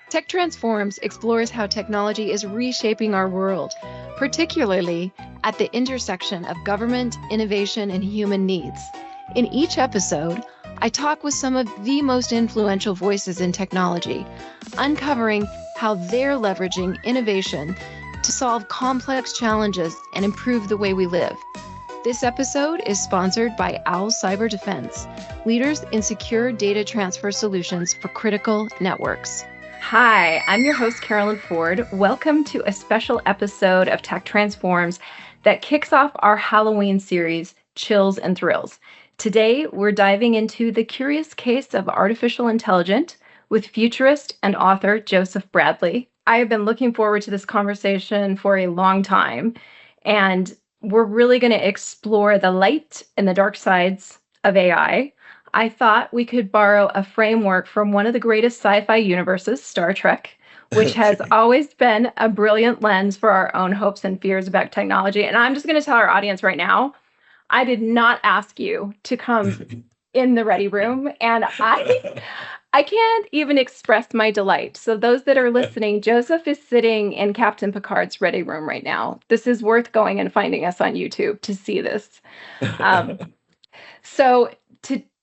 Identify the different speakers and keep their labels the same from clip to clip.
Speaker 1: Tech Transforms explores how technology is reshaping our world, particularly at the intersection of government, innovation, and human needs. In each episode, I talk with some of the most influential voices in technology, uncovering how they're leveraging innovation to solve complex challenges and improve the way we live. This episode is sponsored by OWL Cyber Defense, leaders in secure data transfer solutions for critical networks.
Speaker 2: Hi, I'm your host, Carolyn Ford. Welcome to a special episode of Tech Transforms that kicks off our Halloween series, Chills and Thrills. Today, we're diving into the curious case of artificial intelligence with futurist and author Joseph Bradley. I have been looking forward to this conversation for a long time, and we're really going to explore the light and the dark sides of AI. I thought we could borrow a framework from one of the greatest sci-fi universes, Star Trek, which has always been a brilliant lens for our own hopes and fears about technology. And I'm just going to tell our audience right now, I did not ask you to come in the ready room, and I can't even express my delight. So those that are listening, Joseph is sitting in Captain Picard's ready room right now. This is worth going and finding us on YouTube to see this. So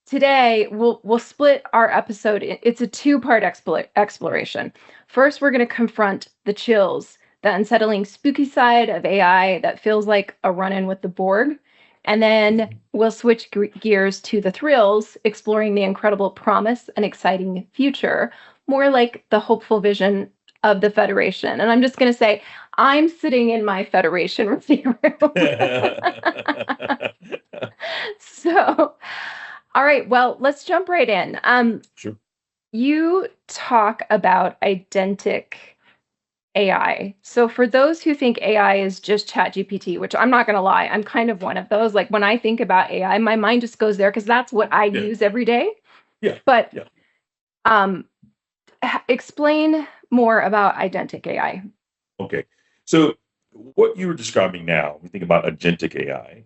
Speaker 2: today we'll split our episode. It's a two-part exploration. First, we're going to confront the chills, the unsettling, spooky side of AI that feels like a run-in with the Borg. And then we'll switch gears to the thrills, exploring the incredible promise and exciting future, more like the hopeful vision of the Federation. And I'm just going to say, I'm sitting in my Federation review room. So, all right, well, let's jump right in.
Speaker 3: Sure.
Speaker 2: You talk about identic AI. So for those who think AI is just ChatGPT, which I'm not going to lie, I'm kind of one of those. Like when I think about AI, my mind just goes there because that's what I use every day.
Speaker 3: Yeah.
Speaker 2: But explain more about identic AI.
Speaker 3: Okay. So what you were describing now, when you think about agentic AI,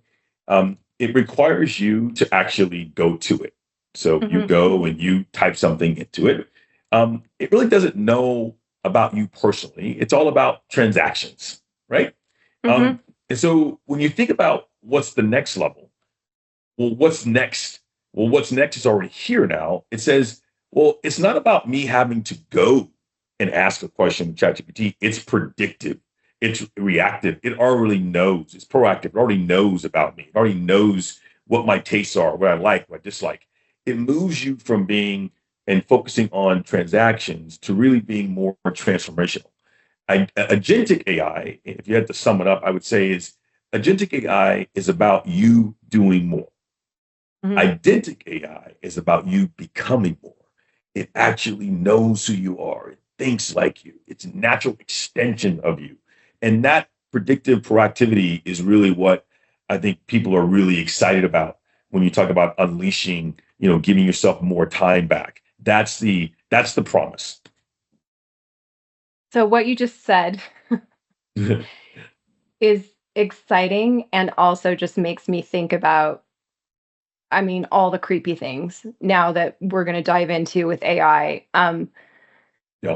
Speaker 3: it requires you to actually go to it. So you go and you type something into it. It really doesn't know about you personally. It's all about transactions, right? And so when you think about what's the next level, well, what's next? Well, what's next is already here now. It says, well, it's not about me having to go and ask a question with ChatGPT. It's predictive. It's reactive. It already knows. It's proactive. It already knows about me. It already knows what my tastes are, what I like, what I dislike. It moves you from being and focusing on transactions to really being more transformational. Agentic AI, if you had to sum it up, I would say is agentic AI is about you doing more. Identic AI is about you becoming more. It actually knows who you are. It thinks like you. It's a natural extension of you. And that predictive proactivity is really what I think people are really excited about when you talk about unleashing, giving yourself more time back. That's the promise.
Speaker 2: So what you just said is exciting and also just makes me think about, all the creepy things now that we're going to dive into with AI.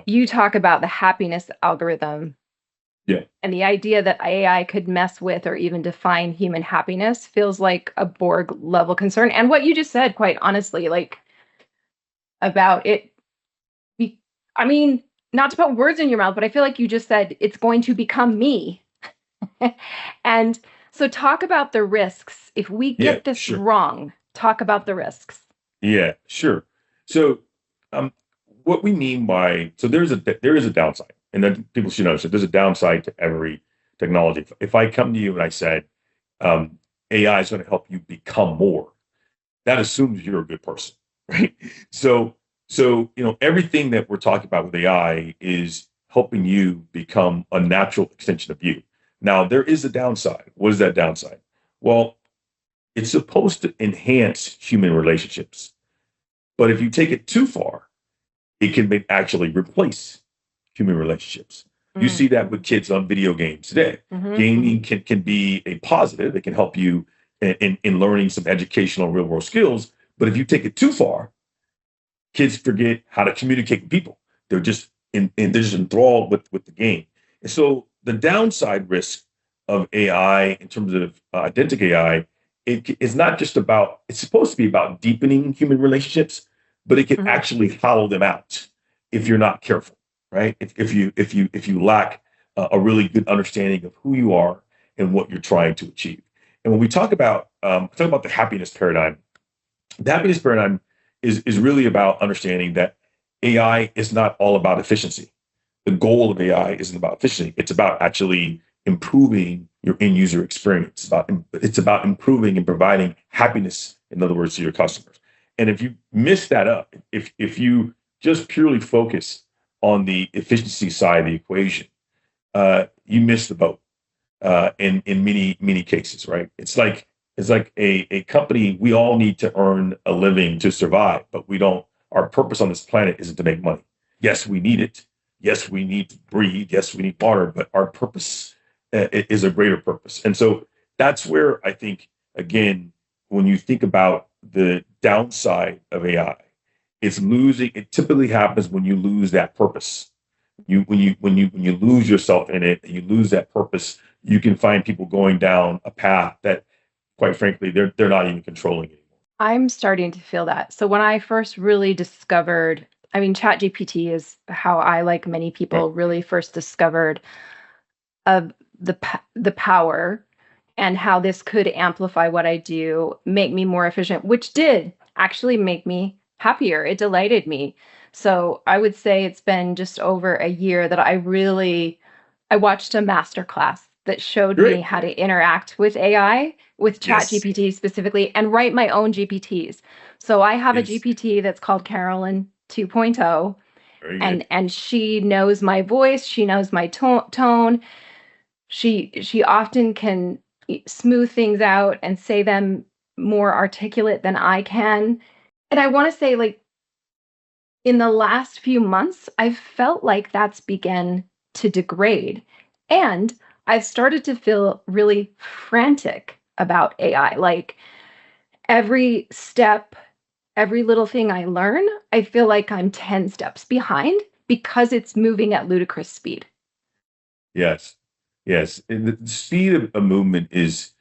Speaker 2: You talk about the happiness algorithm.
Speaker 3: Yeah.
Speaker 2: And the idea that AI could mess with or even define human happiness feels like a Borg level concern. And what you just said, quite honestly, like about it, not to put words in your mouth, but I feel like you just said it's going to become me. And so talk about the risks. If we get this wrong, talk about the risks.
Speaker 3: Yeah, sure. So what we mean by, so there is a downside, and then people should know, so there's a downside to every technology. If I come to you and I said, AI is going to help you become more, that assumes you're a good person, right? So everything that we're talking about with AI is helping you become a natural extension of you. Now, there is a downside. What is that downside? Well, it's supposed to enhance human relationships. But if you take it too far, it can actually replace human relationships. You see that with kids on video games today. Gaming can be a positive. It can help you in learning some educational real world skills. But if you take it too far, kids forget how to communicate with people. They're just they're just enthralled with the game. And so the downside risk of AI in terms of identic AI, it's not just about, it's supposed to be about deepening human relationships, but it can actually hollow them out if you're not careful, right? If you lack a really good understanding of who you are and what you're trying to achieve. And when we talk about the happiness paradigm is really about understanding that AI is not all about efficiency. The goal of AI isn't about efficiency. It's about actually improving your end user experience. It's about improving and providing happiness, in other words, to your customers. And if you miss that up, if you just purely focus on the efficiency side of the equation, you miss the boat in many cases, right? It's like a company. We all need to earn a living to survive, but we don't. Our purpose on this planet isn't to make money. Yes, we need it. Yes, we need to breathe. Yes, we need water, but our purpose is a greater purpose. And so that's where I think, again, when you think about the downside of AI, it's losing. It typically happens when you lose that purpose. When you lose yourself in it and you lose that purpose, you can find people going down a path that, quite frankly, they're not even controlling anymore.
Speaker 2: I'm starting to feel that. So when I first really discovered, I mean, ChatGPT is how I, like many
Speaker 3: Right.
Speaker 2: people, really first discovered of the power and how this could amplify what I do, make me more efficient, which did actually make me happier. It delighted me. So I would say it's been just over a year that I watched a master class that showed me
Speaker 3: Great.
Speaker 2: how to interact with AI, with
Speaker 3: Yes.
Speaker 2: ChatGPT specifically, and write my own GPTs. So I have a
Speaker 3: Yes.
Speaker 2: GPT that's called Carolyn 2.0,
Speaker 3: Very good.
Speaker 2: and she knows my voice, she knows my tone. She often can smooth things out and say them more articulate than I can. And I want to say, like, in the last few months, I've felt like that's begun to degrade. And I've started to feel really frantic about AI. Like every step, every little thing I learn, I feel like I'm 10 steps behind because it's moving at ludicrous speed.
Speaker 3: Yes. Yes. And the speed of movement is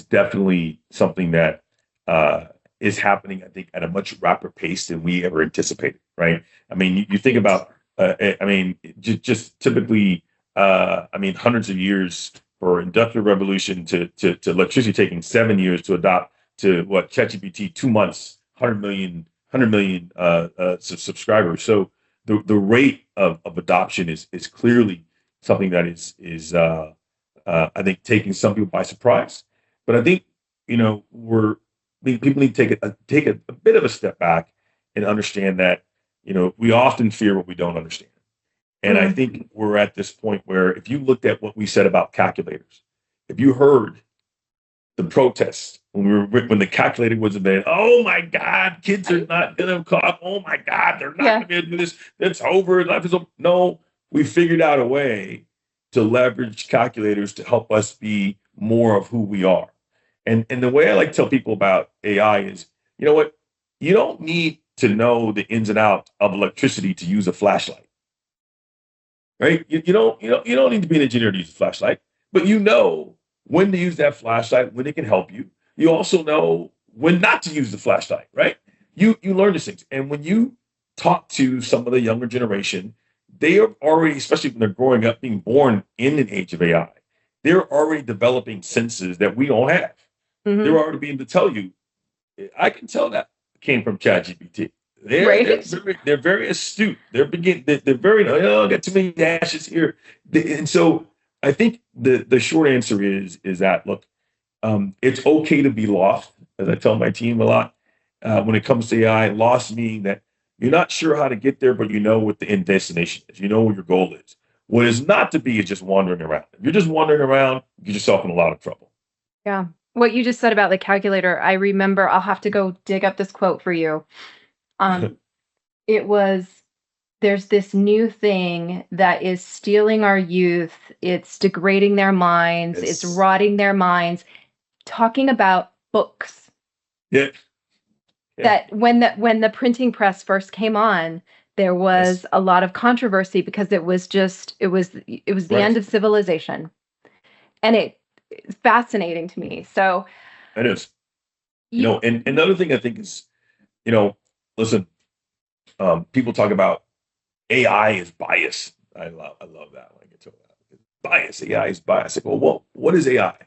Speaker 3: definitely something that uh, is happening, I think, at a much rapid pace than we ever anticipated. Right. I mean, you think
Speaker 2: Right.
Speaker 3: about. I mean, just typically. I mean, hundreds of years for industrial revolution to electricity taking 7 years to adopt to what ChatGPT 2 months, 100 million subscribers. So the rate of adoption is clearly something that is I think taking some people by surprise. But I think people need to take a bit of a step back and understand that we often fear what we don't understand. And I
Speaker 2: Mm.
Speaker 3: think we're at this point where if you looked at what we said about calculators, if you heard the protests when the calculator was invented. Oh my God, kids are not gonna call. Oh my God, they're not
Speaker 2: Yeah.
Speaker 3: gonna be able to do this. It's over. Life is over. No, we figured out a way to leverage calculators to help us be more of who we are. And the way I like to tell people about AI is, you know what? You don't need to know the ins and outs of electricity to use a flashlight, right? You don't need to be an engineer to use a flashlight, but you know when to use that flashlight, when it can help you. You also know when not to use the flashlight, right? You learn these things. And when you talk to some of the younger generation, they are already, especially when they're growing up, being born in an age of AI, they're already developing senses that we don't have. They're
Speaker 2: Hmm.
Speaker 3: already being able to tell you, I can tell that came from ChatGPT.
Speaker 2: Right.
Speaker 3: They're very astute. They're very, oh, I got too many dashes here. And so I think the short answer is that, look, it's okay to be lost, as I tell my team a lot. When it comes to AI, lost meaning that you're not sure how to get there, but you know what the end destination is. You know what your goal is. What is not to be is just wandering around. If you're just wandering around, you get yourself in a lot of trouble.
Speaker 2: Yeah. What you just said about the calculator, I remember, I'll have to go dig up this quote for you. Um, it was, there's this new thing that is stealing our youth. It's degrading their minds. It's
Speaker 3: Yes.
Speaker 2: rotting their minds. Talking about books,
Speaker 3: Yeah. Yeah.
Speaker 2: that when the printing press first came on, There
Speaker 3: Yes.
Speaker 2: was a lot of controversy because it was the
Speaker 3: Right.
Speaker 2: end of civilization. And it's fascinating to me. So
Speaker 3: It is.
Speaker 2: you
Speaker 3: And another thing I think is, you know, listen, people talk about AI is bias. I love that when I get to that. Bias. AI is bias. Like, well, what is AI?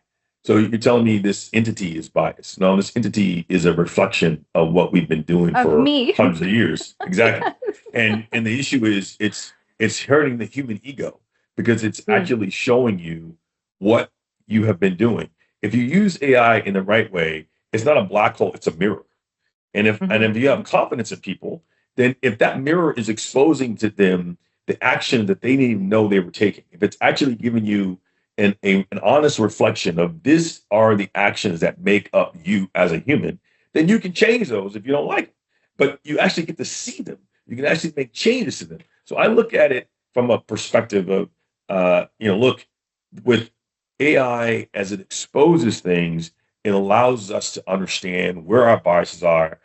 Speaker 3: So you're telling me this entity is biased? No, this entity is a reflection of what we've been doing
Speaker 2: of
Speaker 3: for
Speaker 2: me.
Speaker 3: hundreds of years. Exactly.
Speaker 2: Yes.
Speaker 3: And the issue is it's hurting the human ego because it's
Speaker 2: Mm,
Speaker 3: actually showing you what you have been doing. If you use AI in the right way, it's not a black hole, it's a mirror.
Speaker 2: mhm.
Speaker 3: If you have confidence in people, then if that mirror is exposing to them the action that they didn't even know they were taking, if it's actually giving you an honest reflection of this are the actions that make up you as a human, then you can change those if you don't like them. But you actually get to see them. You can actually make changes to them. So I look at it from a perspective of, look, with AI as it exposes things, it allows us to understand where our biases are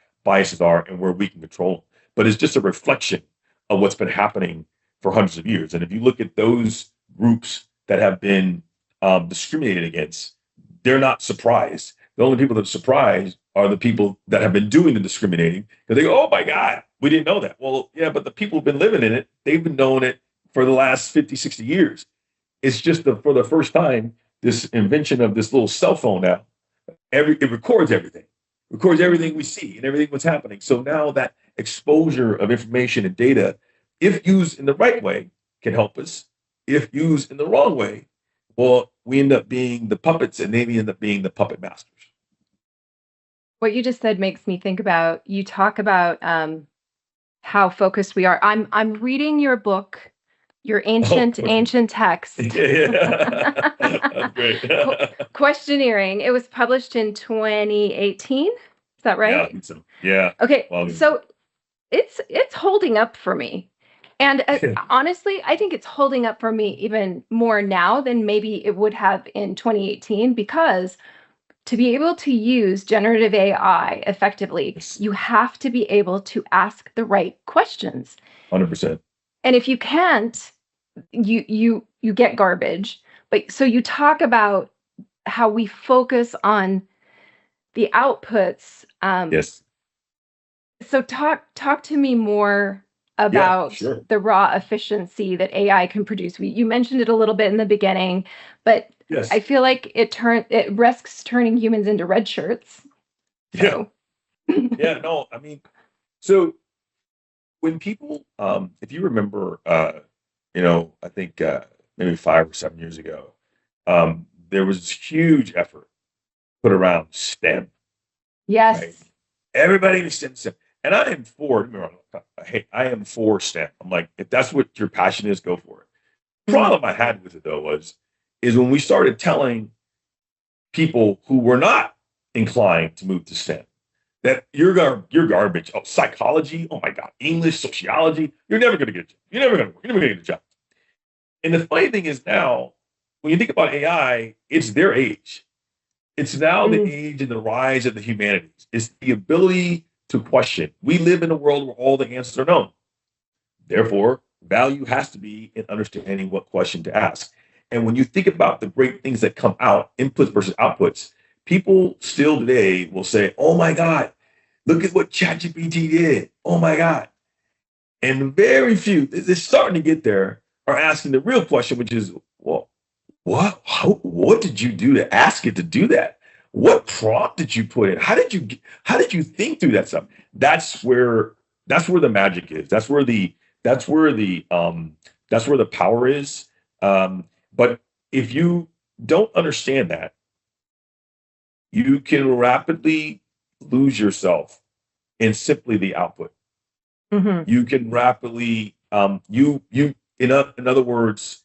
Speaker 3: and where we can control them. But it's just a reflection of what's been happening for hundreds of years. And if you look at those groups that have been discriminated against, they're not surprised. The only people that are surprised are the people that have been doing the discriminating because they go, oh my God, we didn't know that. Well, yeah, but the people who've been living in it, they've been knowing it for the last 50, 60 years. It's just for the first time, this invention of this little cell phone now, it records everything we see and everything what's happening. So now that exposure of information and data, if used in the right way, can help us. If used in the wrong way, well, we end up being the puppets and they end up being the puppet masters.
Speaker 2: What you just said makes me think about you talk about how focused we are. I'm reading your book, your
Speaker 3: Oh, okay.
Speaker 2: ancient text.
Speaker 3: Yeah. That's great.
Speaker 2: Questioneering. It was published in 2018. Is that
Speaker 3: Yeah, I
Speaker 2: right?
Speaker 3: think so. Yeah.
Speaker 2: Okay,
Speaker 3: Well,
Speaker 2: so it's holding up for me. And honestly, I think it's holding up for me even more now than maybe it would have in 2018 because to be able to use generative AI effectively,
Speaker 3: yes,
Speaker 2: you have to be able to ask the right questions.
Speaker 3: 100%.
Speaker 2: And if you can't, you get garbage. But so you talk about how we focus on the outputs.
Speaker 3: Yes.
Speaker 2: So talk to me more
Speaker 3: Yeah,
Speaker 2: about
Speaker 3: sure.
Speaker 2: the raw efficiency that AI can produce. You mentioned it a little bit in the beginning, but I
Speaker 3: Yes.
Speaker 2: feel like it risks turning humans into red shirts.
Speaker 3: Yeah.
Speaker 2: So
Speaker 3: Yeah. No, I mean, so when people if you remember I think maybe 5 or 7 years ago, there was this huge effort put around STEM, right?
Speaker 2: yes.
Speaker 3: Everybody in STEM. And I am for, remember, hey, I am for STEM. I'm like, if that's what your passion is, go for it.
Speaker 2: Mhm.
Speaker 3: Problem I had with it though is when we started telling people who were not inclined to move to STEM that you're garbage. Oh, psychology. Oh my God, English, sociology. You're never gonna get. You're never gonna. You're never gonna get a job. And the funny thing is now, when you think about AI, it's their age. It's now the
Speaker 2: Mm,
Speaker 3: age and the rise of the humanities. It's the ability to question. We live in a world where all the answers are known. Therefore, value has to be in understanding what question to ask. And when you think about the great things that come out, inputs versus outputs, people still today will say, oh my God, look at what ChatGPT did. Oh my God. And very few, they're starting to get there, are asking the real question, which is, well, what did you do to ask it to do that? What prompt did you put in? How did you think through that stuff? That's where that's where the magic is. That's where the that's where the power is. But if you don't understand that, you can rapidly lose yourself in simply the output.
Speaker 2: mhm.
Speaker 3: You can rapidly in other words,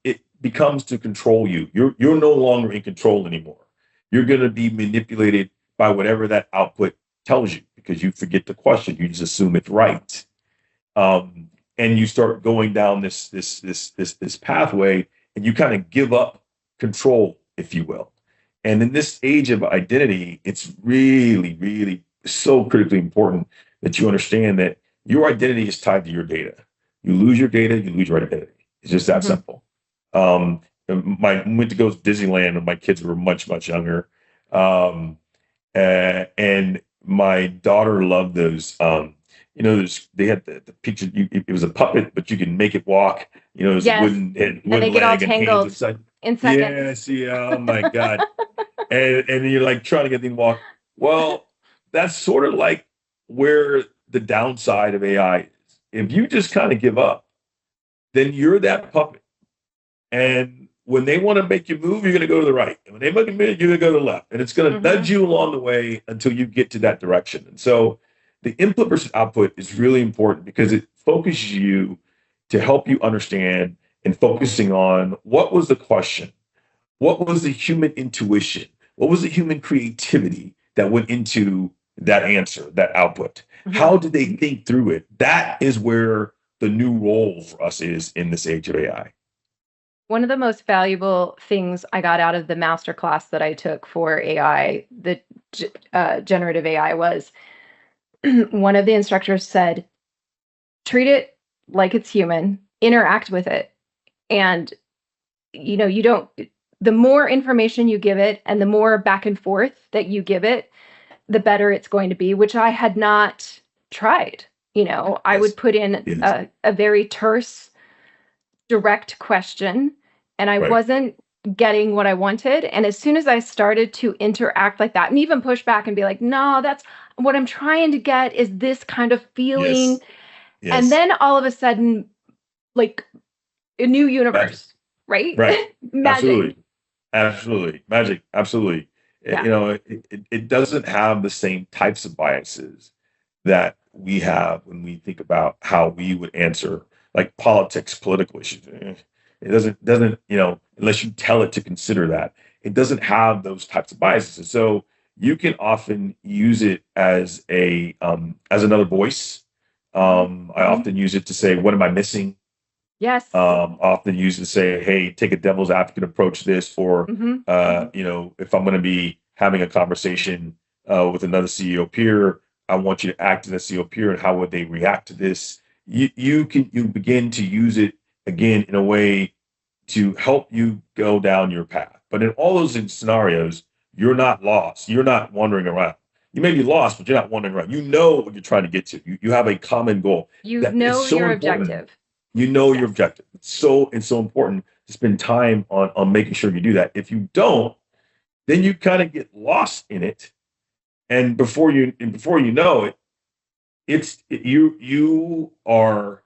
Speaker 3: it becomes to control you. You're no longer in control anymore. You're going to be manipulated by whatever that output tells you because you forget the question. You just assume it's right, and you start going down this pathway, and you kind of give up control, if you will. And in this age of identity, it's really, really so critically important that you understand that your identity is tied to your data. You lose your data, you lose your identity. It's just that simple. Went to go to Disneyland when my kids were much, much younger. And my daughter loved those. They had the picture. It was a puppet, but you can make it walk. It was
Speaker 2: Yes.
Speaker 3: wooden
Speaker 2: And they get all
Speaker 3: leg and
Speaker 2: tangled
Speaker 3: hands inside.
Speaker 2: in seconds.
Speaker 3: Yes, yeah. Oh my God. and you're like trying to get them to walk. Well, that's sort of like where the downside of AI is. If you just kind of give up, then you're that puppet. And when they want to make you move, you're going to go to the right. And when they make you move, you're going to go to the left. And it's going to nudge you along the way until you get to that direction. And so the input versus output is really important because it focuses you to help you understand and focusing on what was the question? What was the human intuition? What was the human creativity that went into that answer, that output? How did they think through it? That is where the new role for us is in this age of AI.
Speaker 2: One of the most valuable things I got out of the master class that I took for AI, the generative AI, was one of the instructors said, treat it like it's human, interact with it. And, the more information you give it and the more back and forth that you give it, the better it's going to be, which I had not tried. I would put in a very terse, direct question, and I wasn't getting what I wanted. And as soon as I started to interact like that and even push back and be like, no, that's what I'm trying to get is this kind of feeling.
Speaker 3: Yes.
Speaker 2: And then all of a sudden, like a new universe, right?
Speaker 3: Magic. Absolutely. Magic. Absolutely.
Speaker 2: Yeah.
Speaker 3: It doesn't have the same types of biases that we have when we think about how we would answer like political issues. It doesn't, unless you tell it to consider that, it doesn't have those types of biases. And so you can often use it as as another voice. I often use it to say, what am I missing?
Speaker 2: Yes.
Speaker 3: Often used to say, hey, take a devil's advocate approach this, or, if I'm going to be having a conversation with another CEO peer, I want you to act as a CEO peer and how would they react to this? You begin to use it again in a way to help you go down your path. But in all those scenarios, you're not lost. You're not wandering around. You may be lost, but you're not wandering around. You know what you're trying to get to. You have a common goal.
Speaker 2: You know your objective.
Speaker 3: You know your objective. It's so important to spend time on making sure you do that. If you don't, then you kind of get lost in it. And before you know it, you are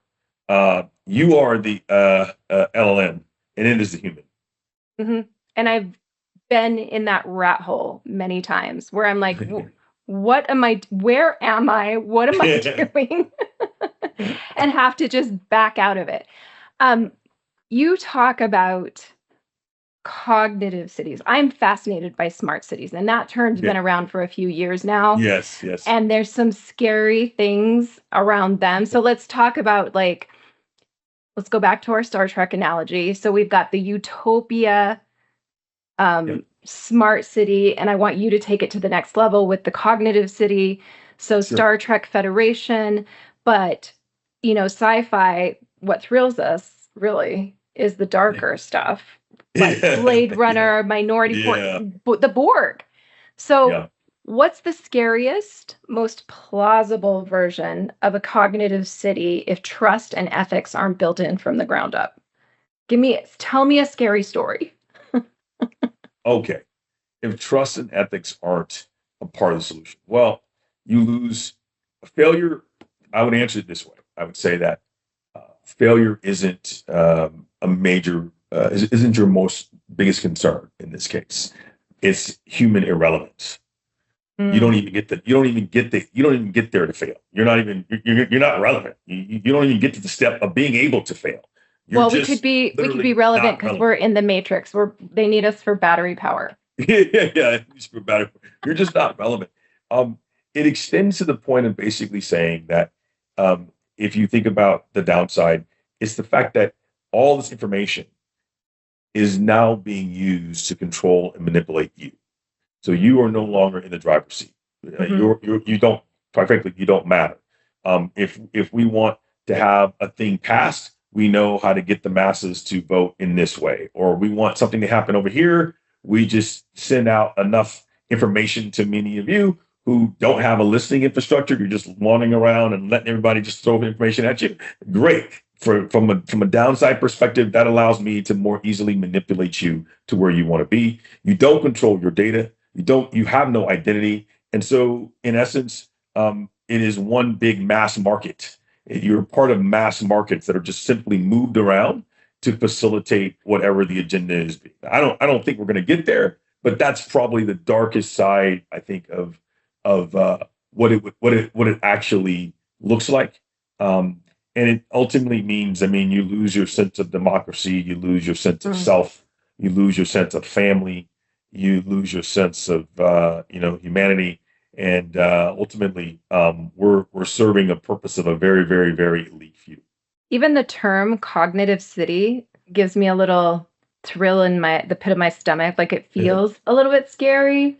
Speaker 3: the LLM and it is the human.
Speaker 2: And I've been in that rat hole many times where I'm like, where am I? What am I doing? And have to just back out of it. You talk about cognitive cities. I'm fascinated by smart cities, and that term's been around for a few years now.
Speaker 3: Yes.
Speaker 2: And there's some scary things around them. So let's talk about let's go back to our Star Trek analogy. So we've got the utopia smart city, and I want you to take it to the next level with the cognitive city. So Star Trek Federation, but sci-fi, what thrills us really is the darker stuff, like Blade Runner, Minority Report, the Borg. So what's the scariest, most plausible version of a cognitive city if trust and ethics aren't built in from the ground up? Tell me a scary story.
Speaker 3: Okay. If trust and ethics aren't a part of the solution, well, you lose failure. I would answer it this way. I would say that failure isn't isn't your most biggest concern in this case. It's human irrelevance. You don't even get there to fail. You're not relevant. You don't even get to the step of being able to fail.
Speaker 2: We could be relevant because we're in the matrix. They need us for battery power.
Speaker 3: Yeah. For battery. You're just not relevant. It extends to the point of basically saying that if you think about the downside, it's the fact that all this information is now being used to control and manipulate you. So you are no longer in the driver's seat. You don't, quite frankly, you don't matter. If we want to have a thing passed, we know how to get the masses to vote in this way, or we want something to happen over here. We just send out enough information to many of you who don't have a listening infrastructure. You're just wandering around and letting everybody just throw information at you. Great. From a downside perspective, that allows me to more easily manipulate you to where you want to be. You don't control your data. You have no identity. And so in essence, it is one big mass market. You're part of mass markets that are just simply moved around to facilitate whatever the agenda is. I don't think we're going to get there, but that's probably the darkest side, I think, of what it actually looks like. And it ultimately means, I mean, you lose your sense of democracy, you lose your sense of self, you lose your sense of family, you lose your sense of humanity, and ultimately, we're serving a purpose of a very, very, very elite few.
Speaker 2: Even the term cognitive city gives me a little thrill in the pit of my stomach. Like it feels a little bit scary.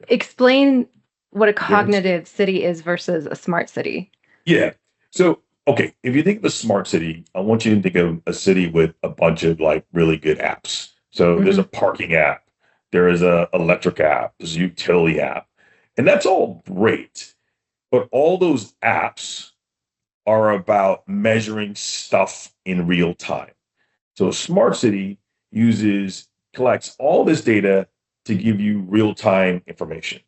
Speaker 2: Explain what a cognitive city is versus a smart city.
Speaker 3: Yeah. So, okay, if you think of a smart city, I want you to think of a city with a bunch of like really good apps. So there's a parking app, there is a electric app, there's a utility app, and that's all great. But all those apps are about measuring stuff in real time. So a smart city collects all this data to give you real time information.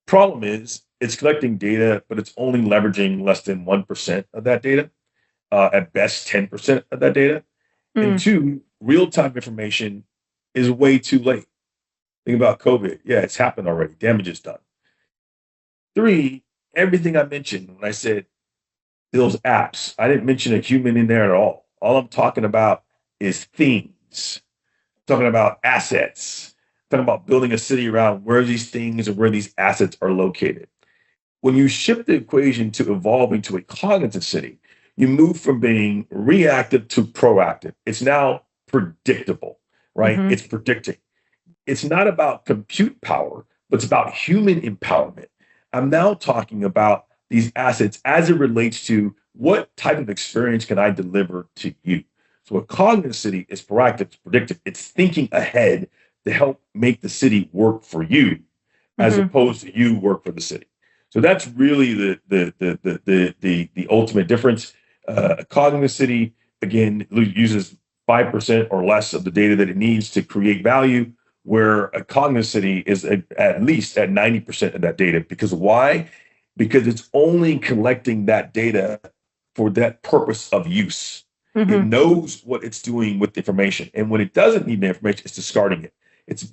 Speaker 3: Problem is, it's collecting data, but it's only leveraging less than 1% of that data, at best 10% of that data. And two, real time information is way too late. Think about COVID. Yeah, it's happened already. Damage is done. Three, everything I mentioned when I said those apps, I didn't mention a human in there at all. All I'm talking about is things. I'm talking about assets. I'm talking about building a city around where these things and where these assets are located. When you shift the equation to evolving to a cognitive city, you move from being reactive to proactive. It's now predictable, right? It's predicting. It's not about compute power, but it's about human empowerment. I'm now talking about these assets as it relates to what type of experience can I deliver to you. So a cognitive city is proactive, it's predictive, it's thinking ahead to help make the city work for you, as opposed to you work for the city. So that's really the ultimate difference. A cognitive city, again, uses 5% or less of the data that it needs to create value, where a cognitive city is at least at 90% of that data. Because why? Because it's only collecting that data for that purpose of use. It knows what it's doing with the information, and when it doesn't need the information, it's discarding it. It's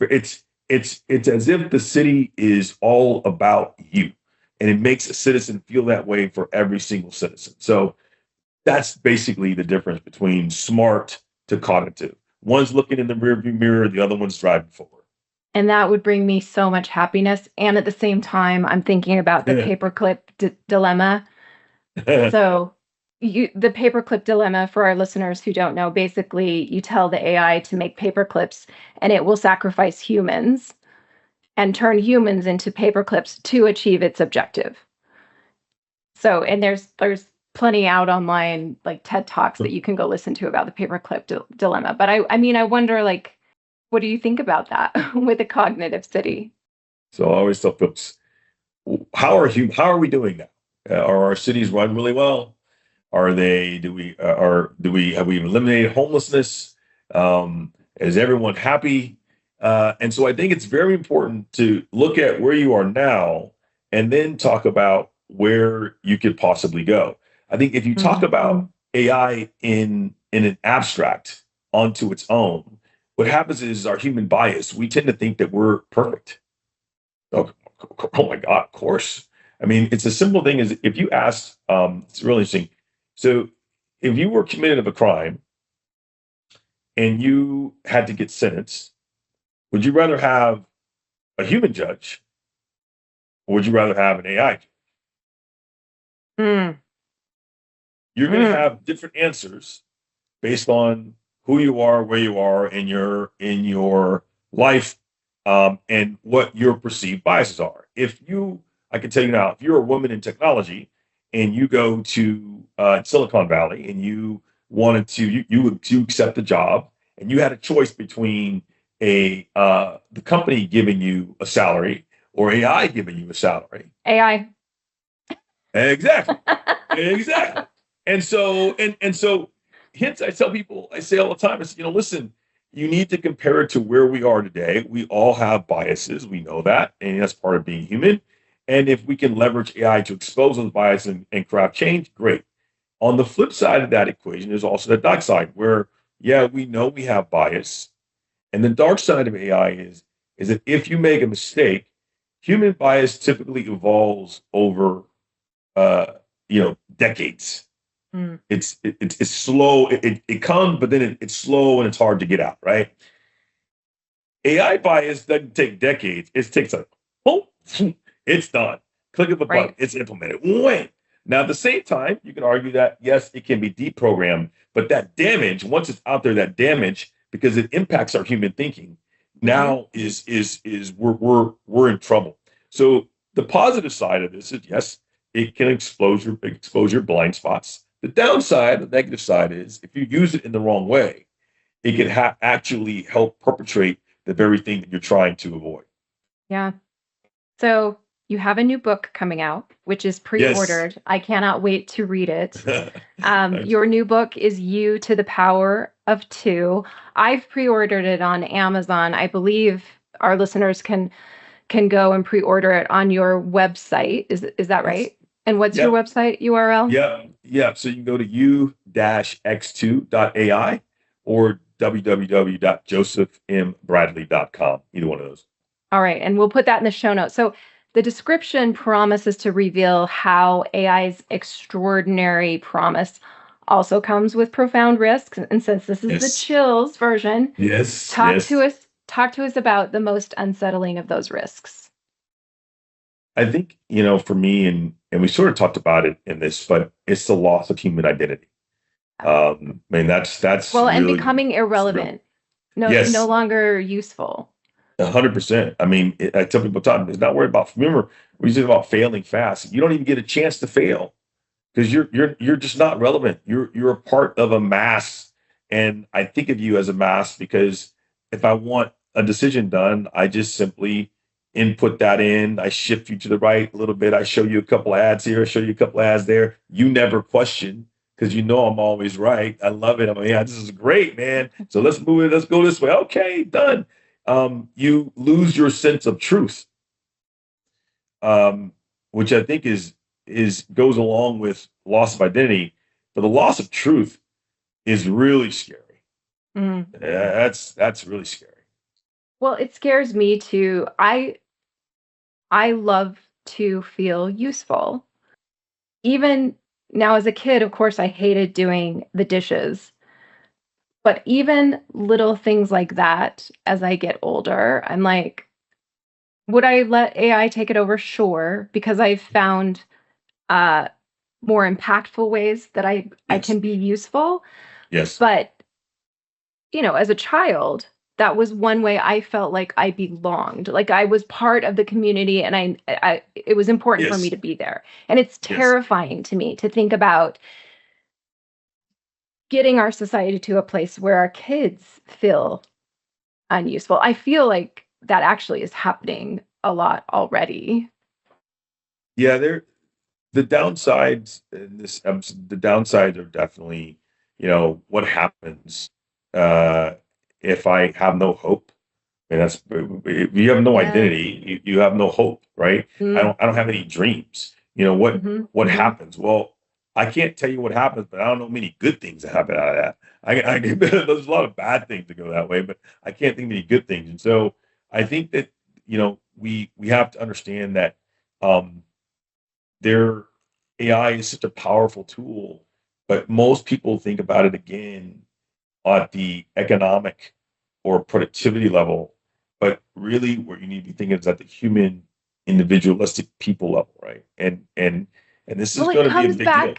Speaker 3: as if the city is all about you, and it makes a citizen feel that way for every single citizen. So that's basically the difference between smart to cognitive. One's looking in the rearview mirror, the other one's driving forward.
Speaker 2: And that would bring me so much happiness. And at the same time, I'm thinking about the paperclip dilemma. So the paperclip dilemma, for our listeners who don't know, basically you tell the AI to make paperclips and it will sacrifice humans and turn humans into paperclips to achieve its objective. So, and there's plenty out online, like TED Talks that you can go listen to about the paperclip dilemma. But I wonder, like, what do you think about that with a cognitive city?
Speaker 3: So I always tell folks, how are we doing now? Are our cities run really well? Have we eliminated homelessness? Is everyone happy? And so I think it's very important to look at where you are now and then talk about where you could possibly go. I think if you talk about AI in an abstract onto its own, what happens is our human bias. We tend to think that we're perfect. Oh my God, of course. I mean, it's a simple thing as if you ask, it's really interesting. So if you were committed of a crime and you had to get sentenced, would you rather have a human judge or would you rather have an AI judge? You're going to have different answers based on who you are, where you are in your life, and what your perceived biases are. I can tell you now, if you're a woman in technology and you go to Silicon Valley and you wanted to you accept the job, and you had a choice between the company giving you a salary or AI giving you a salary.
Speaker 2: AI.
Speaker 3: Exactly. Exactly. And so hence I tell people, I say all the time, I say, listen, you need to compare it to where we are today. We all have biases. We know that. And that's part of being human. And if we can leverage AI to expose those biases and craft change, great. On the flip side of that equation, there's also the dark side where, yeah, we know we have bias. And the dark side of AI is that if you make a mistake, human bias typically evolves over decades. It's slow. It comes, but then it's slow and it's hard to get out, right? AI bias doesn't take decades. It takes it's done. Click of a button, it's implemented. Wait. Now, at the same time, you can argue that yes, it can be deprogrammed, but that damage, once it's out there, that damage, because it impacts our human thinking, now is we're in trouble. So the positive side of this is yes, it can expose your blind spots. The downside, the negative side is if you use it in the wrong way, it can actually help perpetrate the very thing that you're trying to avoid.
Speaker 2: Yeah. So you have a new book coming out, which is pre-ordered. Yes. I cannot wait to read it. Your new book is You to the Power of Two. I've pre-ordered it on Amazon. I believe our listeners can go and pre-order it on your website. Is that right? And what's your website URL?
Speaker 3: Yeah. So you can go to u-x2.ai or www.josephmbradley.com. Either one of those.
Speaker 2: All right. And we'll put that in the show notes. So the description promises to reveal how AI's extraordinary promise also comes with profound risks. And since this is the chills version, talk to us about the most unsettling of those risks.
Speaker 3: I think, for me, and we sort of talked about it in this, but it's the loss of human identity. That's
Speaker 2: well, really, and becoming irrelevant, no longer useful.
Speaker 3: 100%. I tell people, it's not worried about. Remember, we said about failing fast. You don't even get a chance to fail because you're just not relevant. You're a part of a mass, and I think of you as a mass because if I want a decision done, I just simply input that in. I shift you to the right a little bit. I show you a couple of ads here. I show you a couple of ads there. You never question because I'm always right. I love it. This is great, man. So let's move it. Let's go this way. Okay, done. You lose your sense of truth, which I think is goes along with loss of identity. But the loss of truth is really scary. That's really scary.
Speaker 2: Well, it scares me too. I love to feel useful. Even now as a kid, of course, I hated doing the dishes. But even little things like that, as I get older, I'm like, would I let AI take it over? Sure, because I've found more impactful ways that I can be useful.
Speaker 3: Yes.
Speaker 2: But, as a child, that was one way I felt like I belonged, like I was part of the community, and it was important for me to be there. And it's terrifying to me to think about getting our society to a place where our kids feel unuseful. I feel like that actually is happening a lot already.
Speaker 3: Yeah, the downsides in this episode, the downsides are definitely, what happens if I have no hope. And that's if you have no identity, you have no hope, right? I don't have any dreams. What happens? Well, I can't tell you what happens, but I don't know many good things that happen out of that. There's a lot of bad things that go that way, but I can't think of any good things. And so I think that we have to understand that their AI is such a powerful tool, but most people think about it again at the economic or productivity level. But really, what you need to be thinking is at the human, individualistic people level, right? And this is going to be a big deal.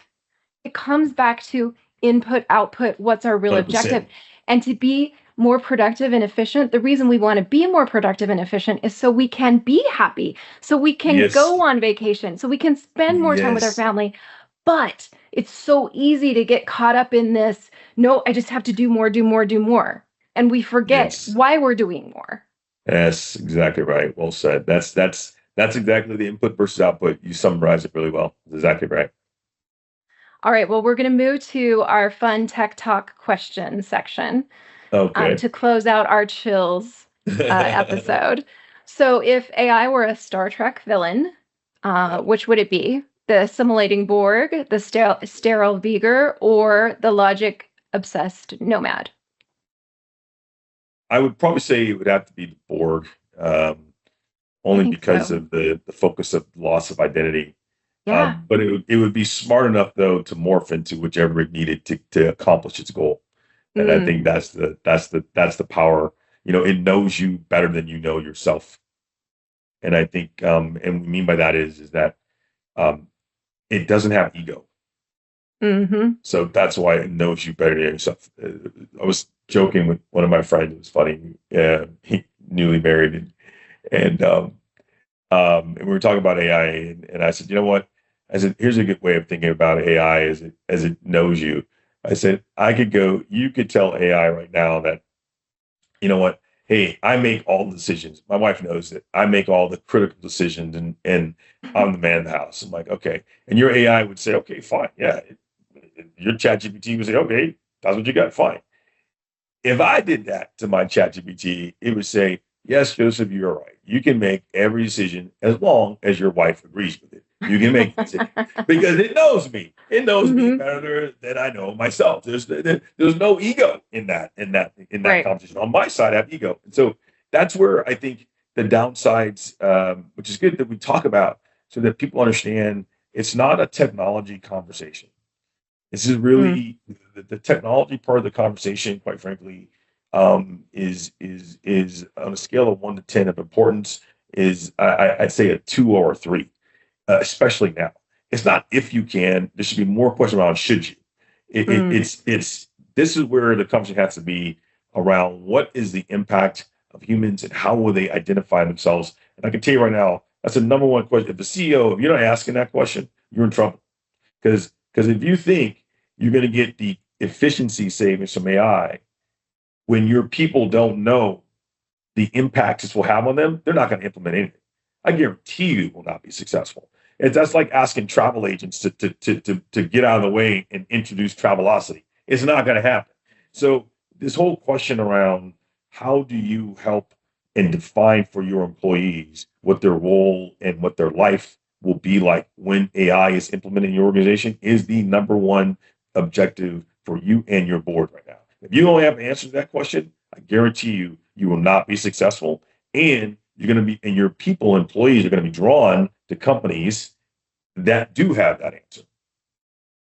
Speaker 2: It comes back to input, output. What's our real 100%. Objective? And to be more productive and efficient, the reason we want to be more productive and efficient is so we can be happy, so we can go on vacation, so we can spend more time with our family. But it's so easy to get caught up in this, no, I just have to do more, do more, do more. And we forget
Speaker 3: Yes.
Speaker 2: why we're doing more.
Speaker 3: Yes, exactly right. Well said. That's exactly the input versus output. You summarized it really well. Exactly right.
Speaker 2: All right, well, we're going to move to our fun tech talk question section
Speaker 3: Okay.
Speaker 2: to close out our chills episode. So, if AI were a Star Trek villain, which would it be? The assimilating Borg, the sterile V'ger, or the logic obsessed nomad?
Speaker 3: I would probably say it would have to be the Borg,
Speaker 2: I
Speaker 3: only
Speaker 2: think
Speaker 3: because
Speaker 2: so.
Speaker 3: of the focus of loss of identity.
Speaker 2: Yeah.
Speaker 3: But it would be smart enough though to morph into whichever it needed to accomplish its goal. And I think that's the power. It knows you better than you know yourself. And I think and what we mean by that is that um, it doesn't have ego.
Speaker 2: Mm-hmm.
Speaker 3: So that's why it knows you better than yourself. I was joking with one of my friends. It was funny. He newly married, and we were talking about AI, and I said, you know what? I said, here's a good way of thinking about AI as it knows you. I said, you could tell AI right now that, you know what? Hey, I make all the decisions. My wife knows that I make all the critical decisions, and I'm the man of the house. I'm like, okay. And your AI would say, okay, fine. Yeah. Your chat GPT would say, okay, that's what you got. Fine. If I did that to my chat GPT, it would say, yes, Joseph, you're right. You can make every decision as long as your wife agrees with it. You can make it because it knows me. It knows me better than I know myself. There's no ego in that
Speaker 2: Right.
Speaker 3: conversation. On my side, I have ego, and so that's where I think the downsides, which is good that we talk about, so that people understand it's not a technology conversation. This is really the technology part of the conversation, quite frankly, is on a scale of 1 to 10 of importance, is I'd say a 2 or a 3, especially now. It's not if you can. There should be more question around should you. It's this is where the conversation has to be around what is the impact of humans and how will they identify themselves. And I can tell you right now, that's the number one question. If the CEO, if you're not asking that question, you're in trouble. Because if you think you're going to get the efficiency savings from AI when your people don't know the impact this will have on them, they're not going to implement anything. I guarantee you it will not be successful. That's like asking travel agents to get out of the way and introduce Travelocity. It's not going to happen. So this whole question around how do you help and define for your employees what their role and what their life will be like when AI is implemented in your organization is the number one objective for you and your board right now. If you don't have an answer to that question, I guarantee you will not be successful, and your people, employees are going to be drawn to companies that do have that answer.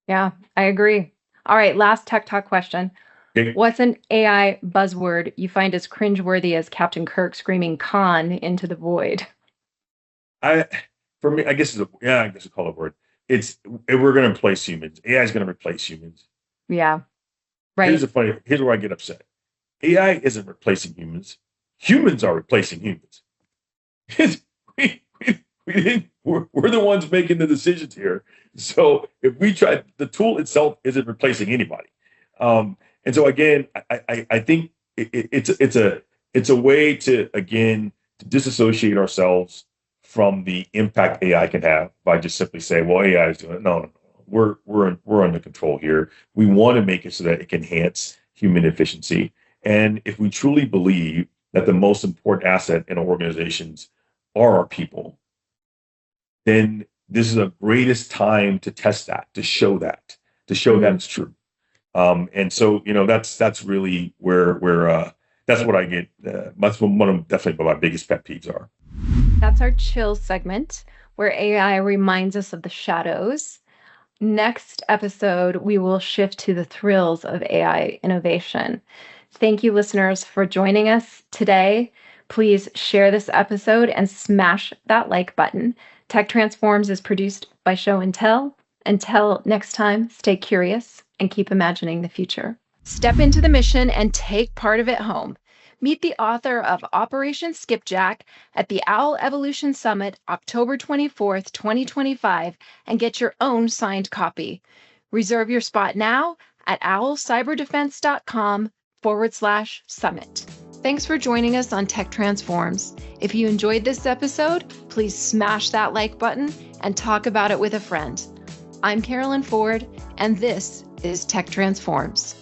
Speaker 2: Yeah, I agree. All right, last tech talk question.
Speaker 3: Okay.
Speaker 2: What's an AI buzzword you find as cringeworthy as Captain Kirk screaming "Khan" into the void?
Speaker 3: For me, I guess I guess we call it a word. We're going to replace humans. AI is going to replace humans.
Speaker 2: Yeah, right.
Speaker 3: Here's where I get upset. AI isn't replacing humans. Humans are replacing humans. We're the ones making the decisions here. So if we try, the tool itself isn't replacing anybody. And so again, I think it's a way to again to disassociate ourselves from the impact AI can have by just simply saying, well, AI is doing it. No. We're under control here. We want to make it so that it can enhance human efficiency. And if we truly believe that the most important asset in organizations are our people, then this is the greatest time to test that, to show that it's true. And so, that's really where that's what I get. That's one of definitely my biggest pet peeves are.
Speaker 2: That's our chill segment where AI reminds us of the shadows. Next episode, we will shift to the thrills of AI innovation. Thank you, listeners, for joining us today. Please share this episode and smash that like button. Tech Transforms is produced by Show and Tell. Until next time, stay curious and keep imagining the future.
Speaker 1: Step into the mission and take part of it home. Meet the author of Operation Skipjack at the Owl Evolution Summit, October 24th, 2025, and get your own signed copy. Reserve your spot now at owlcyberdefense.com/summit. Thanks for joining us on Tech Transforms. If you enjoyed this episode, please smash that like button and talk about it with a friend. I'm Carolyn Ford, and this is Tech Transforms.